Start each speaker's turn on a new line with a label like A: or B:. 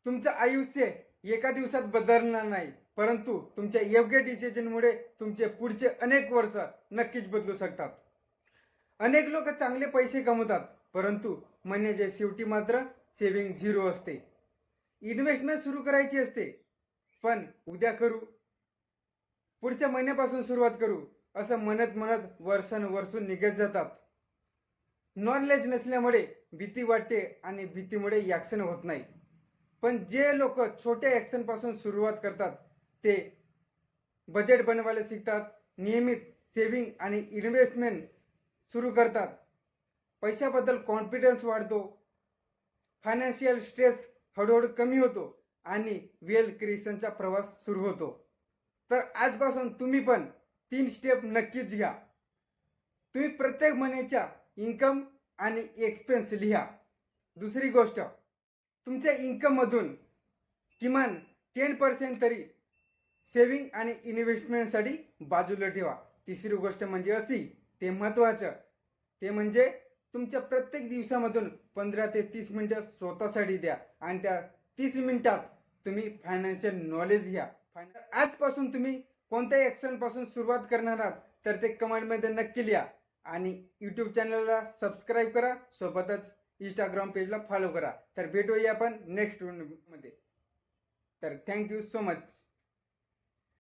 A: तुमचं आयुष्य एका दिवसात बदलणार नाही, परंतु तुमच्या योग्य डिसिजनमुळे तुमचे पुढचे अनेक वर्ष नक्कीच बदलू शकतात. अनेक लोक चांगले पैसे कमवतात, परंतु महिन्याच्या शेवटी मात्र सेव्हिंग झिरो असते. इन्व्हेस्टमेंट सुरू करायची असते, पण उद्या करू, पुढच्या महिन्यापासून सुरुवात करू असं म्हणत म्हणत वर्षानुवर्षं निघत जातात. नॉलेज नसल्यामुळे भीती वाटते आणि भीतीमुळे ॲक्शन होत नाही. पण जे लोक छोट्या ॲक्शन पासून सुरुवात करतात ते बजेट बनवायला शिकतात, नियमित सेव्हिंग आणि इन्व्हेस्टमेंट सुरू करतात, पैशाबद्दल कॉन्फिडन्स वाढतो, फायनान्शियल स्ट्रेस हळूहळू कमी होतो आणि वेल्थ क्रिएशनचा प्रवास सुरू होतो. तर आजपासून तुम्ही पण 3 स्टेप नक्कीच घ्या. तुम्ही प्रत्येक महिन्याच्या इन्कम आणि एक्सपेन्स लिहा. दुसरी गोष्ट, तुमच्या इन्कममधून किमान 10% तरी सेव्हिंग आणि इन्व्हेस्टमेंटसाठी बाजूला ठेवा. तिसरी गोष्ट म्हणजे अशी, ते महत्त्वाचं, ते म्हणजे तुमच्या प्रत्येक दिवसामधून 15 ते 30 मिनिटं स्वतःसाठी द्या आणि त्या 30 मिनिटात तुम्ही फायनान्शियल नॉलेज घ्या. आजपासून तुम्ही कोणत्याही ॲक्शनपासून सुरुवात करणार आहात तर ते कमेंटमध्ये नक्की लिहा आणि यूट्यूब चॅनलला सबस्क्राईब करा, सोबतच इंस्टाग्राम पेजला फॉलो करा. तर भेटूया आपण नेक्स्ट व्हिडिओमध्ये. तर थँक्यू सो मच.